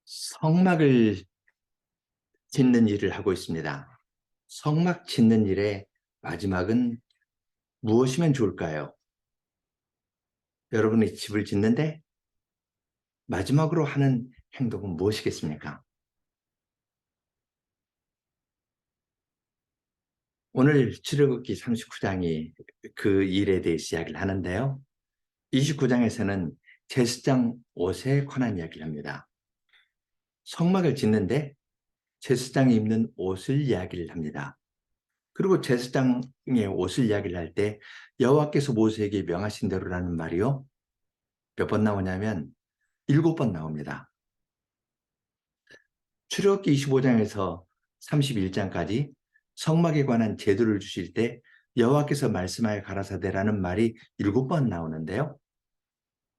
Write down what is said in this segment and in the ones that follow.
성막을 짓는 일을 하고 있습니다. 성막 짓는 일의 마지막은 무엇이면 좋을까요? 여러분이 집을 짓는데 마지막으로 하는 행동은 무엇이겠습니까? 오늘 출애굽기 39장이 그 일에 대해서 이야기를 하는데요. 29장에서는 제사장 옷에 관한 이야기를 합니다. 성막을 짓는데 제사장이 입는 옷을 이야기를 합니다. 그리고 제사장의 옷을 이야기를 할 때 여호와께서 모세에게 명하신 대로라는 말이요. 몇 번 나오냐면 7번 나옵니다. 출애굽기 25장에서 31장까지 성막에 관한 제도를 주실 때 여호와께서 말씀하여 가라사대라는 말이 7번 나오는데요.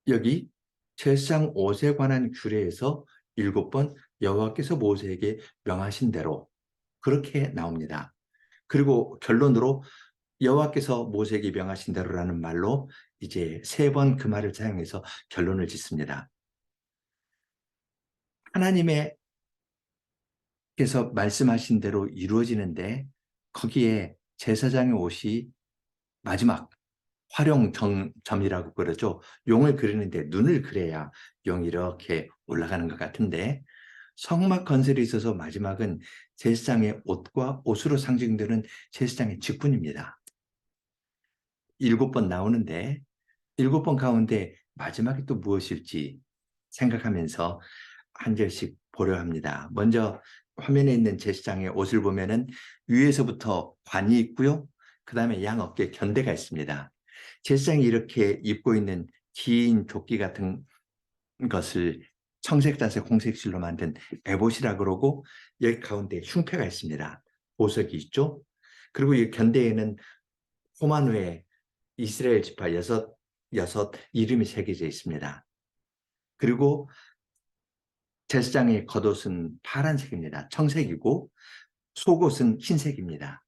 여기 제사장 옷에 관한 규례에서 7번 여호와께서 모세에게 명하신 대로 그렇게 나옵니다. 그리고 결론으로 여호와께서 모세에게 명하신 대로라는 말로 이제 3번 그 말을 사용해서 결론을 짓습니다. 하나님의 께서 말씀하신 대로 이루어지는데 거기에 제사장의 옷이 마지막 활용점이라고 그러죠. 용을 그리는데 눈을 그려야 용이 이렇게 올라가는 것 같은데 성막 건설에 있어서 마지막은 제사장의 옷과 옷으로 상징되는 제사장의 직분입니다. 7번 나오는데 7번 가운데 마지막이 또 무엇일지 생각하면서 한 절씩 보려 합니다. 먼저 화면에 있는 제사장의 옷을 보면은 위에서부터 관이 있고요. 그 다음에 양 어깨에 견대가 있습니다. 제사장이 이렇게 입고 있는 긴 조끼 같은 것을 청색, 자색, 홍색 실로 만든 에봇이라 그러고 여기 가운데 흉패가 있습니다. 보석이 있죠. 그리고 이 견대에는 호만 외에 이스라엘 지파 여섯 이름이 새겨져 있습니다. 그리고 제사장의 겉옷은 파란색입니다. 청색이고 속옷은 흰색입니다.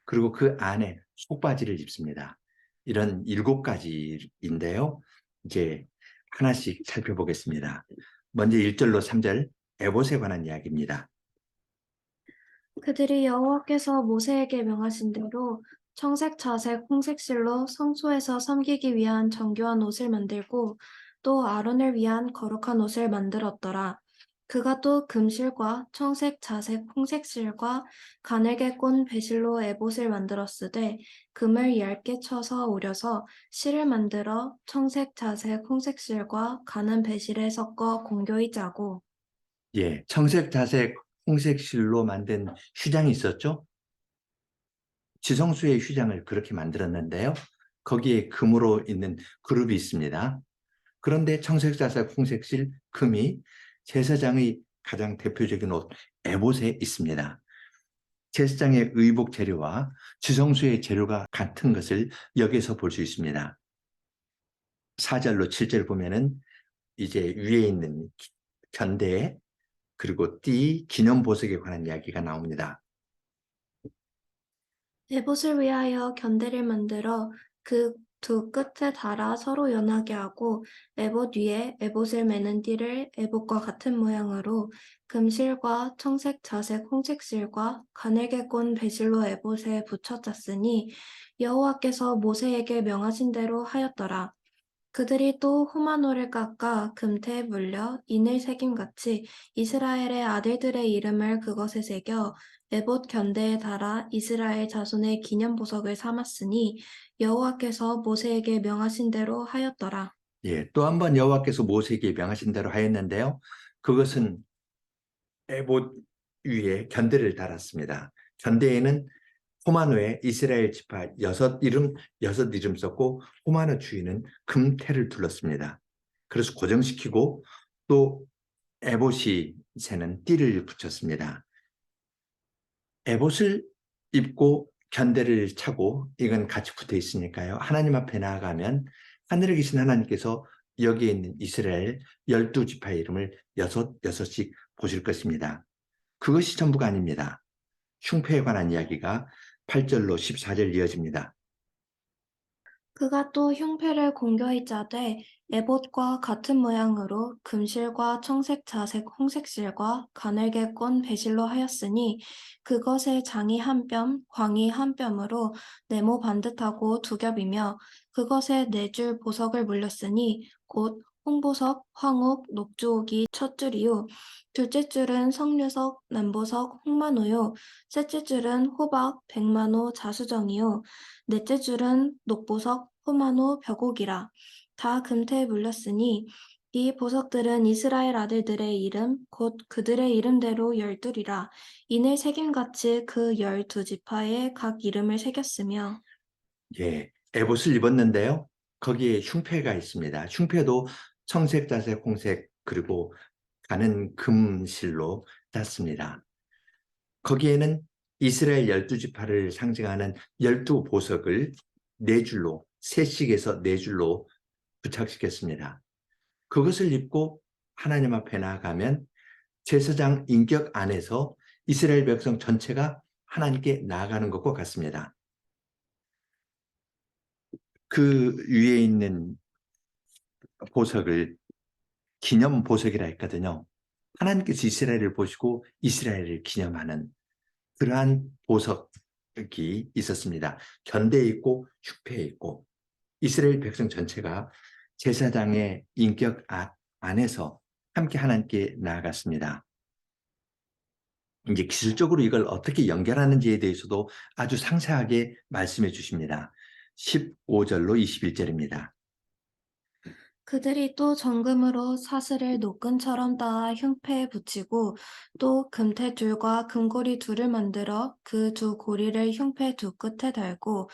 그리고 그 안에 속바지를 입습니다. 이런 7가지인데요. 이제 하나씩 살펴보겠습니다. 먼저 1절로 3절 에봇에 관한 이야기입니다. 그들이 여호와께서 모세에게 명하신 대로 청색, 자색, 홍색 실로 성소에서 섬기기 위한 정교한 옷을 만들고 또 아론을 위한 거룩한 옷을 만들었더라. 그가 또 금실과 청색, 자색, 홍색 실과 가늘게 꼰 배실로 에봇을 만들었으되 금을 얇게 쳐서 오려서 실을 만들어 청색, 자색, 홍색 실과 가는 배실에 섞어 공교히 짜고 예, 청색, 자색, 홍색 실로 만든 휘장이 있었죠. 지성수의 휘장을 그렇게 만들었는데요. 거기에 금으로 있는 그룹이 있습니다. 그런데 청색, 자색, 홍색실, 금이 제사장의 가장 대표적인 옷 에봇에 있습니다. 제사장의 의복 재료와 지성수의 재료가 같은 것을 여기서 볼 수 있습니다. 4절로 7절 보면은 이제 위에 있는 견대 그리고 띠, 기념보석에 관한 이야기가 나옵니다. 에봇을 위하여 견대를 만들어 그 두 끝에 달아 서로 연하게 하고 에봇 위에 에봇을 매는 띠를 에봇과 같은 모양으로 금실과 청색, 자색, 홍색 실과 가늘게 꼰 배실로 에봇에 붙여 짰으니 여호와께서 모세에게 명하신 대로 하였더라. 그들이 또 호마노를 깎아 금태에 물려 인을 새김같이 이스라엘의 아들들의 이름을 그것에 새겨 에봇 견대에 달아 이스라엘 자손의 기념보석을 삼았으니 여호와께서 모세에게 명하신 대로 하였더라. 예, 또 한 번 여호와께서 모세에게 명하신 대로 하였는데요. 그것은 에봇 위에 견대를 달았습니다. 견대에는 호마노의 이스라엘 지파 여섯 이름 썼고 호마노 주위는 금태를 둘렀습니다. 그래서 고정시키고 또 에봇이 새는 띠를 붙였습니다. 에봇을 입고 견대를 차고 이건 같이 붙어 있으니까요. 하나님 앞에 나아가면 하늘에 계신 하나님께서 여기에 있는 이스라엘 12지파의 이름을 여섯씩 보실 것입니다. 그것이 전부가 아닙니다. 흉패에 관한 이야기가 8절로 14절 이어집니다. 그가 또 흉패를 공교히 짜되 에봇과 같은 모양으로 금실과 청색 자색 홍색실과 가늘게 꼰 배실로 하였으니 그것의 장이 한 뼘, 광이 한 뼘으로 네모 반듯하고 두 겹이며 그것에 네 줄 보석을 물렸으니 곧 홍보석, 황옥, 녹주옥이 첫 줄이요 둘째 줄은 석류석, 남보석, 홍만호요 셋째 줄은 호박, 백만호, 자수정이요 넷째 줄은 녹보석, 호마노, 벽옥이라. 다 금태에 물렸으니 이 보석들은 이스라엘 아들들의 이름 곧 그들의 이름대로 열둘이라. 이늘 새김같이 그 12지파에 각 이름을 새겼으며 예, 에봇을 입었는데요. 거기에 흉패가 있습니다. 흉패도 청색, 자색, 홍색 그리고 가는 금실로 땄습니다. 거기에는 이스라엘 12지파를 상징하는 12보석을 네 줄로, 세씩에서 네 줄로 부착시켰습니다. 그것을 입고 하나님 앞에 나아가면 제사장 인격 안에서 이스라엘 백성 전체가 하나님께 나아가는 것과 같습니다. 그 위에 있는 보석을 기념 보석이라 했거든요. 하나님께서 이스라엘을 보시고 이스라엘을 기념하는 그러한 보석이 있었습니다. 견대에 있고 흉패에 있고 이스라엘 백성 전체가 제사장의 인격 안에서 함께 하나님께 나아갔습니다. 이제 기술적으로 이걸 어떻게 연결하는지에 대해서도 아주 상세하게 말씀해 주십니다. 15절로 21절입니다. 그들이 또 정금으로 사슬을 노끈처럼 따아 흉패에 붙이고 또 금태 둘과 금고리 둘을 만들어 그 두 고리를 흉패 두 끝에 달고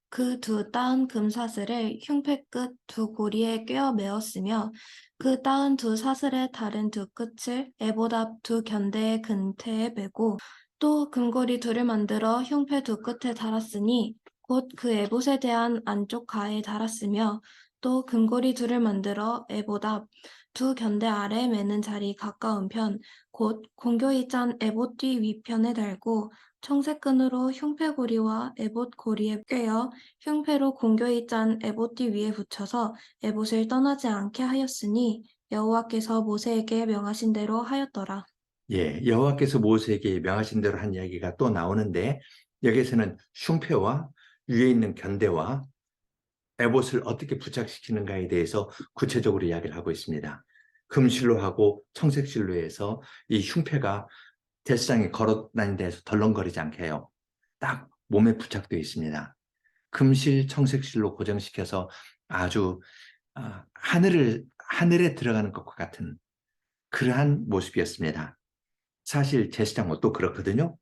그 두 따은 금사슬을 흉패 끝 두 고리에 꿰어 메었으며 그 따은 두 사슬의 다른 두 끝을 에봇 앞 두 견대의 근태에 메고 또 금고리 둘을 만들어 흉패 두 끝에 달았으니 곧 그 에봇에 대한 안쪽 가에 달았으며 또 금고리 둘을 만들어 에봇 앞 두 견대 아래에 매는 자리 가까운 편 곧 공교이 짠 에봇 뒤 위편에 달고 청색끈으로 흉패고리와 에봇 고리에 꿰어 흉패로 공교이 짠 에봇 뒤 위에 붙여서 에봇을 떠나지 않게 하였으니 여호와께서 모세에게 명하신 대로 하였더라. 예, 여호와께서 모세에게 명하신 대로 한 이야기가 또 나오는데 여기에서는 흉패와 위에 있는 견대와 에봇을 어떻게 부착시키는가에 대해서 구체적으로 이야기를 하고 있습니다. 금실로 하고 청색실로 해서 이 흉패가 제사장이 걸어 다니는 데서 덜렁거리지 않게 해요. 딱 몸에 부착되어 있습니다. 금실, 청색실로 고정시켜서 아주 하늘에 들어가는 것과 같은 그러한 모습이었습니다. 사실 제사장 옷도 그렇거든요.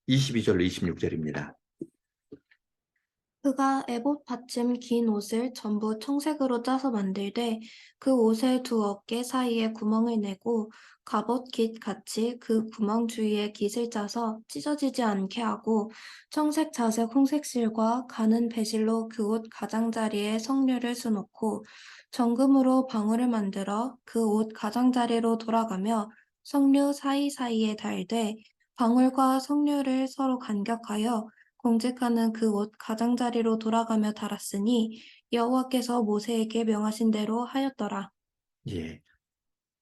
22절로 26절입니다. 그가 에봇 받침 긴 옷을 전부 청색으로 짜서 만들되 그 옷의 두 어깨 사이에 구멍을 내고 갑옷 깃 같이 그 구멍 주위에 깃을 짜서 찢어지지 않게 하고 청색 자색 홍색실과 가는 배실로 그 옷 가장자리에 석류를 수놓고 정금으로 방울을 만들어 그 옷 가장자리로 돌아가며 석류 사이사이에 달되 방울과 석류를 서로 간격하여 공직하는 그 옷 가장자리로 돌아가며 달았으니 여호와께서 모세에게 명하신 대로 하였더라. 예,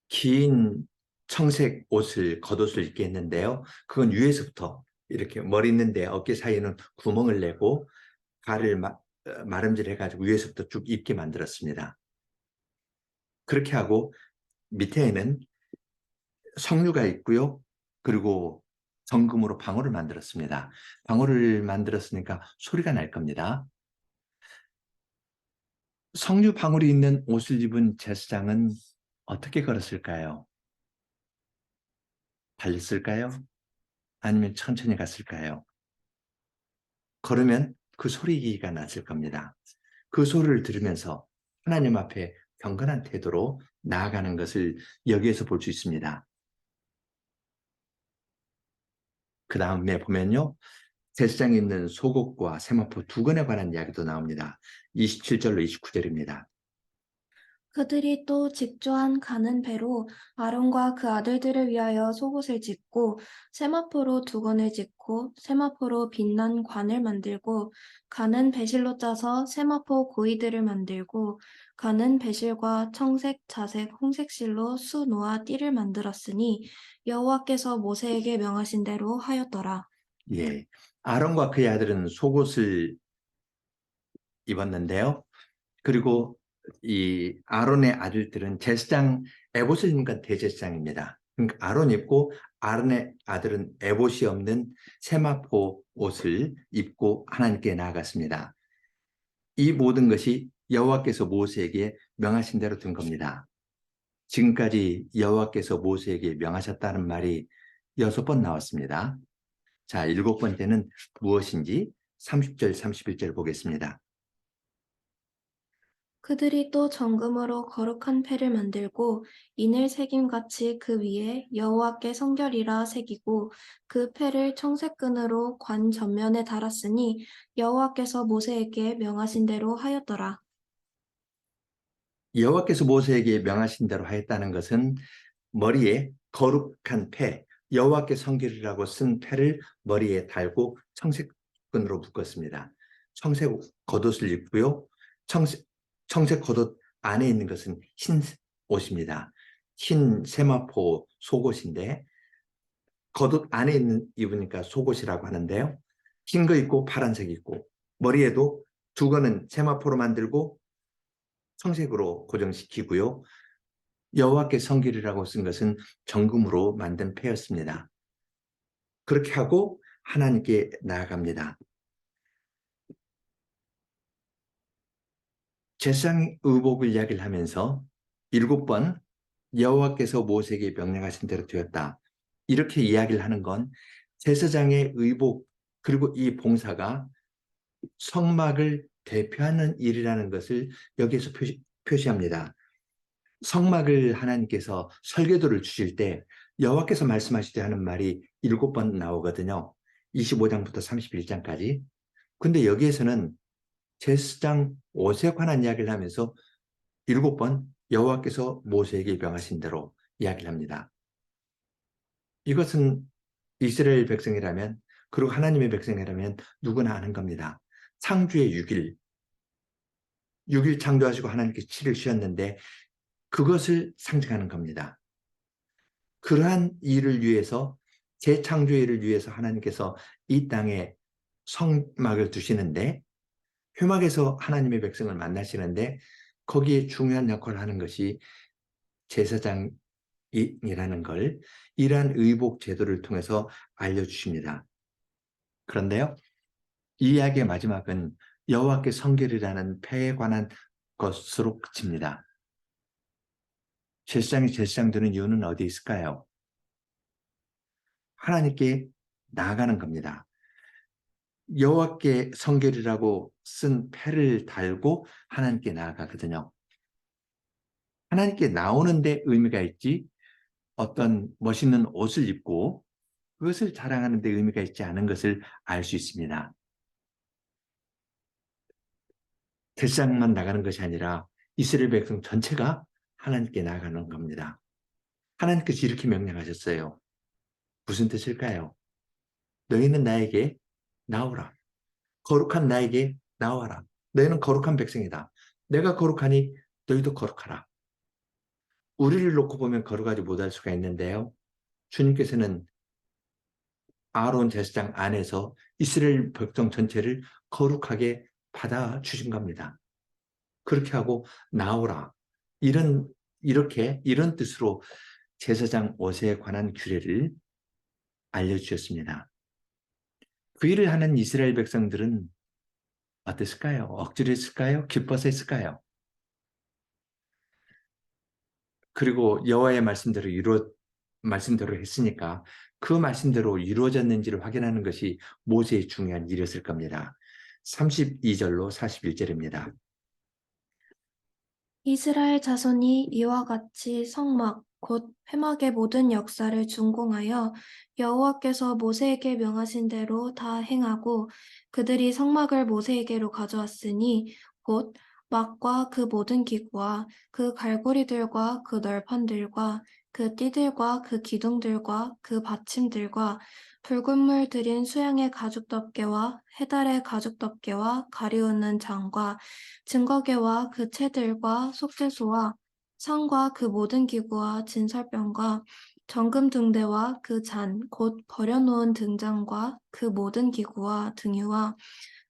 긴 청색 옷을 겉옷을 입게 했는데요. 그건 위에서부터 이렇게 머리 있는데 어깨 사이에는 구멍을 내고 가를 마름질 해가지고 위에서부터 쭉 입게 만들었습니다. 그렇게 하고 밑에는 석류가 있고요. 그리고 정금으로 방울을 만들었습니다. 방울을 만들었으니까 소리가 날 겁니다. 석류 방울이 있는 옷을 입은 제사장은 어떻게 걸었을까요? 달렸을까요? 아니면 천천히 갔을까요? 걸으면 그 소리가 났을 겁니다. 그 소리를 들으면서 하나님 앞에 경건한 태도로 나아가는 것을 여기에서 볼 수 있습니다. 그 다음에 보면요. 제사장에 있는 속옷과 세마포 두 건에 관한 이야기도 나옵니다. 27절로 29절입니다. 그들이 또 직조한 가는 배로 아론과 그 아들들을 위하여 속옷을 짓고 세마포로 두건을 짓고 세마포로 빛난 관을 만들고 가는 배실로 짜서 세마포 고이들을 만들고 가는 배실과 청색, 자색, 홍색 실로 수 노아 띠를 만들었으니 여호와께서 모세에게 명하신 대로 하였더라. 예. 아론과 그의 아들은 속옷을 입었는데요. 그리고 이 아론의 아들들은 제사장 에봇을 입은 건 대제사장입니다. 그러니까 아론 입고 아론의 아들은 에봇이 없는 세마포 옷을 입고 하나님께 나아갔습니다. 이 모든 것이 여호와께서 모세에게 명하신 대로 된 겁니다. 지금까지 여호와께서 모세에게 명하셨다는 말이 6번 나왔습니다. 자, 7번째는 무엇인지 30절, 31절 보겠습니다. 그들이 또 정금으로 거룩한 패를 만들고 인을 새김같이 그 위에 여호와께 성결이라 새기고 그 패를 청색끈으로 관 전면에 달았으니 여호와께서 모세에게 명하신 대로 하였더라. 여호와께서 모세에게 명하신 대로 하였다는 것은 머리에 거룩한 패, 여호와께 성결이라고 쓴 패를 머리에 달고 청색끈으로 묶었습니다. 청색 겉옷을 입고요. 청색 겉옷 안에 있는 것은 흰 옷입니다. 흰 세마포 속옷인데 겉옷 안에 입으니까 속옷이라고 하는데요. 흰 거 있고 파란색 있고 머리에도 두건은 세마포로 만들고 청색으로 고정시키고요. 여호와께 성길이라고 쓴 것은 정금으로 만든 패였습니다. 그렇게 하고 하나님께 나아갑니다. 제사장 의복을 이야기를 하면서 7번 여호와께서 모세에게 명령하신 대로 되었다. 이렇게 이야기를 하는 건 제사장의 의복 그리고 이 봉사가 성막을 대표하는 일이라는 것을 여기에서 표시합니다. 성막을 하나님께서 설계도를 주실 때 여호와께서 말씀하실 때 하는 말이 7번 나오거든요. 25장부터 31장까지. 근데 여기에서는 제사장 옷에 관한 이야기를 하면서 7번 여호와께서 모세에게 명하신 대로 이야기를 합니다. 이것은 이스라엘 백성이라면 그리고 하나님의 백성이라면 누구나 아는 겁니다. 창주의 6일, 6일 창조하시고 하나님께 7일 쉬었는데 그것을 상징하는 겁니다. 그러한 일을 위해서 재창조의 일을 위해서 하나님께서 이 땅에 성막을 두시는데 회막에서 하나님의 백성을 만나시는데 거기에 중요한 역할을 하는 것이 제사장이라는 걸 이러한 의복 제도를 통해서 알려주십니다. 그런데요, 이 이야기의 마지막은 여호와께 성결이라는 패에 관한 것으로 그칩니다. 제사장이 제사장 되는 이유는 어디 있을까요? 하나님께 나아가는 겁니다. 여호와께 성결이라고 쓴 패를 달고 하나님께 나아가거든요. 하나님께 나오는데 의미가 있지 어떤 멋있는 옷을 입고 그것을 자랑하는 데 의미가 있지 않은 것을 알 수 있습니다. 제사장만 나가는 것이 아니라 이스라엘 백성 전체가 하나님께 나아가는 겁니다. 하나님께서 이렇게 명령하셨어요. 무슨 뜻일까요? 너희는 나에게 나오라. 거룩한 나에게 나와라. 너희는 거룩한 백성이다. 내가 거룩하니 너희도 거룩하라. 우리를 놓고 보면 거룩하지 못할 수가 있는데요. 주님께서는 아론 제사장 안에서 이스라엘 백성 전체를 거룩하게 받아주신 겁니다. 그렇게 하고 나오라. 이런 뜻으로 제사장 옷에 관한 규례를 알려주셨습니다. 그 일을 하는 이스라엘 백성들은 어땠을까요? 억지로 했을까요? 기뻐서 했을까요? 그리고 여호와의 말씀대로 했으니까 그 말씀대로 이루어졌는지를 확인하는 것이 모세의 중요한 일이었을 겁니다. 32절로 41절입니다. 이스라엘 자손이 이와 같이 성막 곧 회막의 모든 역사를 준공하여 여호와께서 모세에게 명하신 대로 다 행하고 그들이 성막을 모세에게로 가져왔으니 곧 막과 그 모든 기구와 그 갈고리들과 그 널판들과 그 띠들과 그 기둥들과 그 받침들과 붉은 물 들인 수양의 가죽 덮개와 해달의 가죽 덮개와 가리우는 장과 증거개와 그 채들과 속죄소와 상과 그 모든 기구와 진설병과 정금 등대와 그 잔, 곧 버려놓은 등잔과 그 모든 기구와 등유와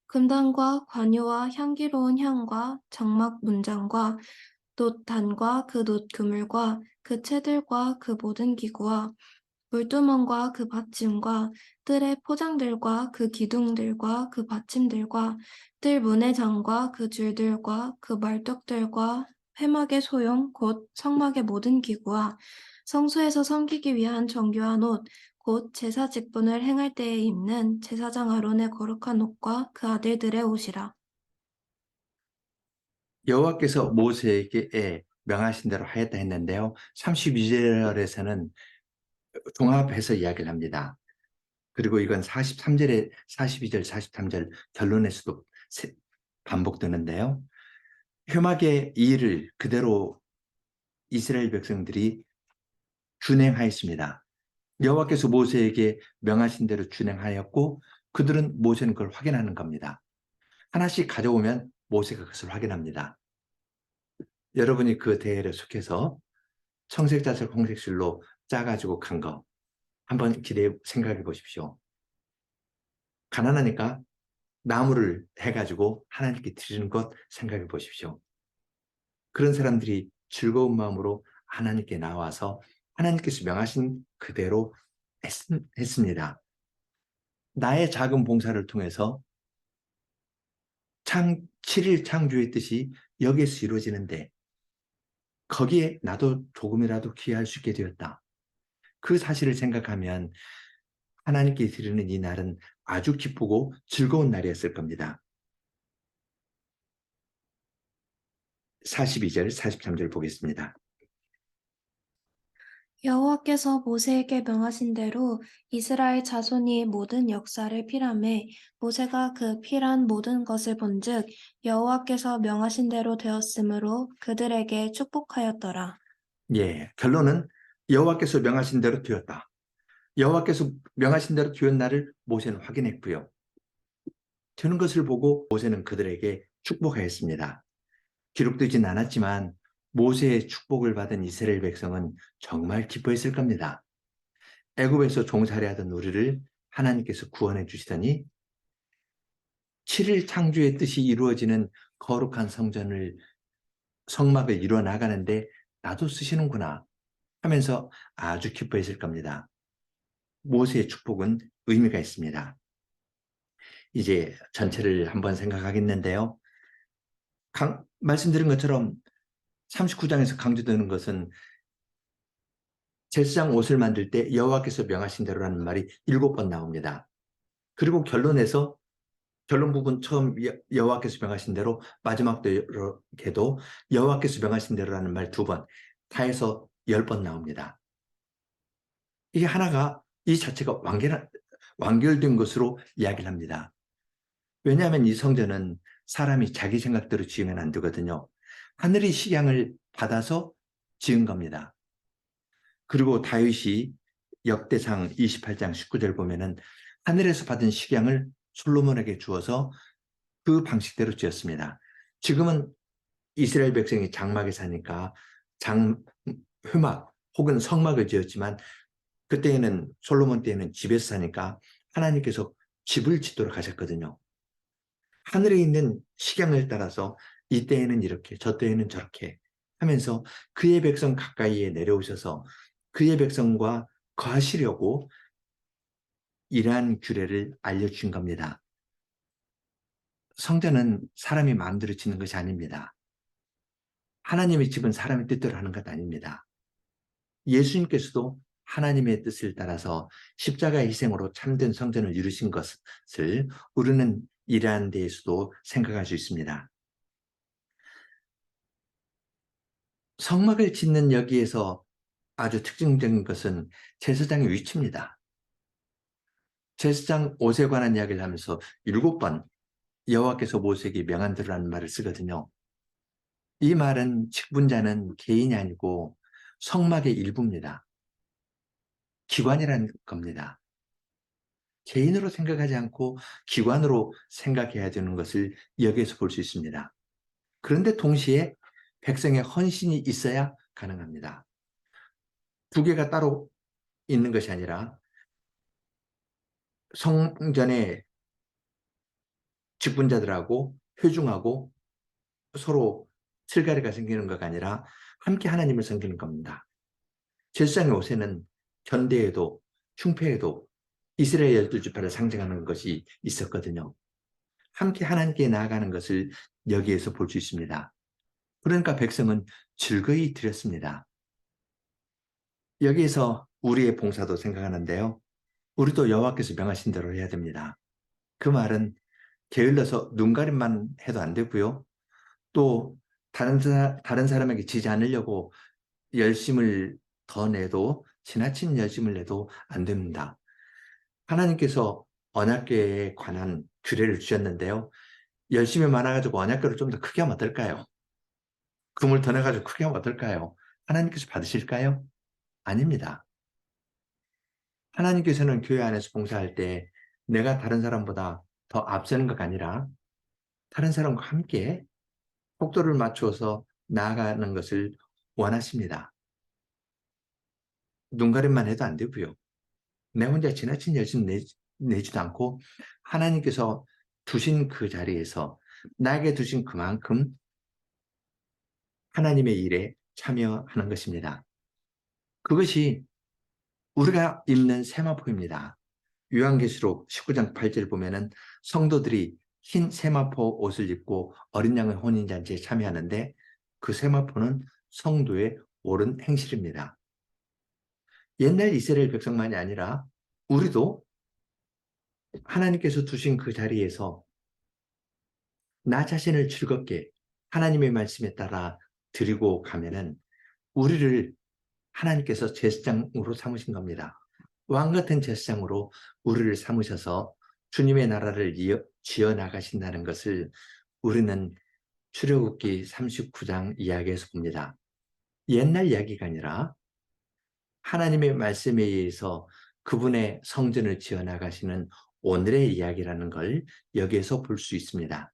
금단과 관유와 향기로운 향과 장막 문장과 놋단과 그 놋 그물과 그 채들과 그 모든 기구와 물두멍과 그 받침과 뜰의 포장들과 그 기둥들과 그 받침들과 뜰 문의 장과 그 줄들과 그 말뚝들과 회막의 소용 곧 성막의 모든 기구와 성소에서 섬기기 위한 정교한 옷 곧 제사 직분을 행할 때에 입는 제사장 아론의 거룩한 옷과 그 아들들의 옷이라. 여호와께서 모세에게 명하신 대로 하였다 했는데요. 32절에서는 종합해서 이야기를 합니다. 그리고 이건 43절에 42절, 43절 결론에서도 반복되는데요. 회막의 이 일을 그대로 이스라엘 백성들이 준행하였습니다. 여호와께서 모세에게 명하신 대로 준행하였고 그들은 모세는 그걸 확인하는 겁니다. 하나씩 가져오면 모세가 그것을 확인합니다. 여러분이 그 대회를 속해서 청색자색 홍색실로 짜가지고 간 거 한번 생각해 보십시오. 가난하니까 나무를 해가지고 하나님께 드리는 것 생각해 보십시오. 그런 사람들이 즐거운 마음으로 하나님께 나와서 하나님께서 명하신 그대로 했습니다. 나의 작은 봉사를 통해서 7일 창조의 뜻이 여기에서 이루어지는데 거기에 나도 조금이라도 기여할 수 있게 되었다. 그 사실을 생각하면 하나님께 드리는 이 날은 아주 기쁘고 즐거운 날이었을 겁니다. 42절, 43절 보겠습니다. 여호와께서 모세에게 명하신 대로 이스라엘 자손이 모든 역사를 필함에 모세가 그 필한 모든 것을 본즉 여호와께서 명하신 대로 되었으므로 그들에게 축복하였더라. 예, 결론은 여호와께서 명하신 대로 되었다. 여호와께서 명하신 대로 되었 날을 모세는 확인했고요. 되는 것을 보고 모세는 그들에게 축복하였습니다. 기록되진 않았지만 모세의 축복을 받은 이스라엘 백성은 정말 기뻐했을 겁니다. 애굽에서 종살이하던 우리를 하나님께서 구원해 주시더니 7일 창조의 뜻이 이루어지는 거룩한 성막을 이루어 나가는데 나도 쓰시는구나 하면서 아주 기뻐했을 겁니다. 모세의 축복은 의미가 있습니다. 이제 전체를 한번 생각하겠는데요. 말씀드린 것처럼 39장에서 강조되는 것은 제사장 옷을 만들 때 여호와께서 명하신 대로라는 말이 7번 나옵니다. 그리고 결론 부분 처음 여호와께서 명하신 대로 마지막에도 여호와께서 명하신 대로라는 말 2번 다 해서 10번 나옵니다. 이게 하나가 이 자체가 완결된 것으로 이야기를 합니다. 왜냐하면 이 성전은 사람이 자기 생각대로 지으면 안 되거든요. 하늘의 식양을 받아서 지은 겁니다. 그리고 다윗이 역대상 28장 19절 보면은 하늘에서 받은 식양을 솔로몬에게 주어서 그 방식대로 지었습니다. 지금은 이스라엘 백성이 장막에 사니까 회막 혹은 성막을 지었지만 그때에는 솔로몬 때에는 집에서 사니까 하나님께서 집을 짓도록 하셨거든요. 하늘에 있는 식양을 따라서 이때에는 이렇게 저때에는 저렇게 하면서 그의 백성 가까이에 내려오셔서 그의 백성과 거하시려고 이러한 규례를 알려주신 겁니다. 성전은 사람이 마음대로 짓는 것이 아닙니다. 하나님의 집은 사람의 뜻대로 하는 것 아닙니다. 예수님께서도 하나님의 뜻을 따라서 십자가의 희생으로 참된 성전을 이루신 것을 우리는 이러한 데에서도 생각할 수 있습니다. 성막을 짓는 여기에서 아주 특징적인 것은 제사장의 위치입니다. 제사장 옷에 관한 이야기를 하면서 7번 여호와께서 모세에게 명한 대로라는 말을 쓰거든요. 이 말은 직분자는 개인이 아니고 성막의 일부입니다. 기관이라는 겁니다. 개인으로 생각하지 않고 기관으로 생각해야 되는 것을 여기에서 볼 수 있습니다. 그런데 동시에 백성의 헌신이 있어야 가능합니다. 두 개가 따로 있는 것이 아니라 성전의 직분자들하고 회중하고 서로 슬가리가 생기는 것가 아니라 함께 하나님을 섬기는 겁니다. 제사장의 옷에는 견대에도 흉패에도 이스라엘 12지파를 상징하는 것이 있었거든요. 함께 하나님께 나아가는 것을 여기에서 볼 수 있습니다. 그러니까 백성은 즐거이 드렸습니다. 여기에서 우리의 봉사도 생각하는데요. 우리도 여호와께서 명하신 대로 해야 됩니다. 그 말은 게을러서 눈가림만 해도 안 되고요. 또 다른 사람에게 지지 않으려고 열심을 더 내도 지나친 열심을 내도 안 됩니다. 하나님께서 언약궤에 관한 규례를 주셨는데요. 열심이 많아가지고 언약궤를 좀 더 크게 하면 어떨까요? 금을 더 내가지고 크게 하면 어떨까요? 하나님께서 받으실까요? 아닙니다. 하나님께서는 교회 안에서 봉사할 때 내가 다른 사람보다 더 앞서는 것가 아니라 다른 사람과 함께 속도를 맞추어서 나아가는 것을 원하십니다. 눈가림만 해도 안 되고요. 내 혼자 지나친 열심 내지도 않고 하나님께서 두신 그 자리에서 나에게 두신 그만큼 하나님의 일에 참여하는 것입니다. 그것이 우리가 입는 세마포입니다. 요한계시록 19장 8절 보면은 성도들이 흰 세마포 옷을 입고 어린 양의 혼인잔치에 참여하는데 그 세마포는 성도의 옳은 행실입니다. 옛날 이스라엘 백성만이 아니라 우리도 하나님께서 두신 그 자리에서 나 자신을 즐겁게 하나님의 말씀에 따라 드리고 가면은 우리를 하나님께서 제사장으로 삼으신 겁니다. 왕 같은 제사장으로 우리를 삼으셔서 주님의 나라를 지어 나가신다는 것을 우리는 출애굽기 39장 이야기에서 봅니다. 옛날 이야기가 아니라 하나님의 말씀에 의해서 그분의 성전을 지어 나가시는 오늘의 이야기라는 걸 여기에서 볼 수 있습니다.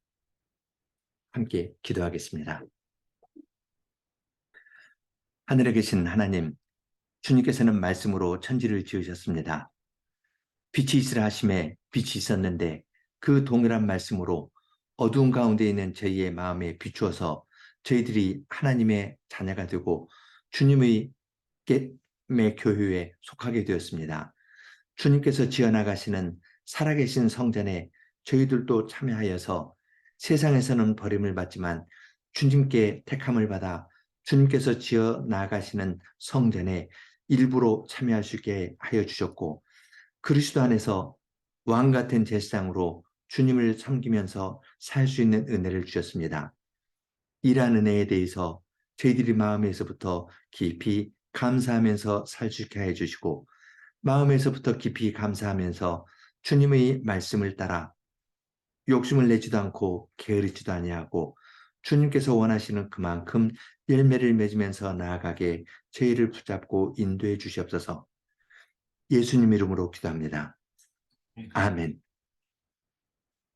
함께 기도하겠습니다. 하늘에 계신 하나님, 주님께서는 말씀으로 천지를 지으셨습니다. 빛이 있으라 하심에 빛이 있었는데 그 동일한 말씀으로 어두운 가운데 있는 저희의 마음에 비추어서 저희들이 하나님의 자녀가 되고 주님의 교회에 속하게 되었습니다. 주님께서 지어나가시는 살아계신 성전에 저희들도 참여하여서 세상에서는 버림을 받지만 주님께 택함을 받아 주님께서 지어나가시는 성전에 일부러 참여할 수 있게 하여 주셨고 그리스도 안에서 왕 같은 제사장으로 주님을 섬기면서 살 수 있는 은혜를 주셨습니다. 이러한 은혜에 대해서 저희들이 마음에서부터 깊이 감사하면서 살 수 있게 해주시고 마음에서부터 깊이 감사하면서 주님의 말씀을 따라 욕심을 내지도 않고 게으르지도 아니하고 주님께서 원하시는 그만큼 열매를 맺으면서 나아가게 저희를 붙잡고 인도해 주시옵소서. 예수님 이름으로 기도합니다. 아멘.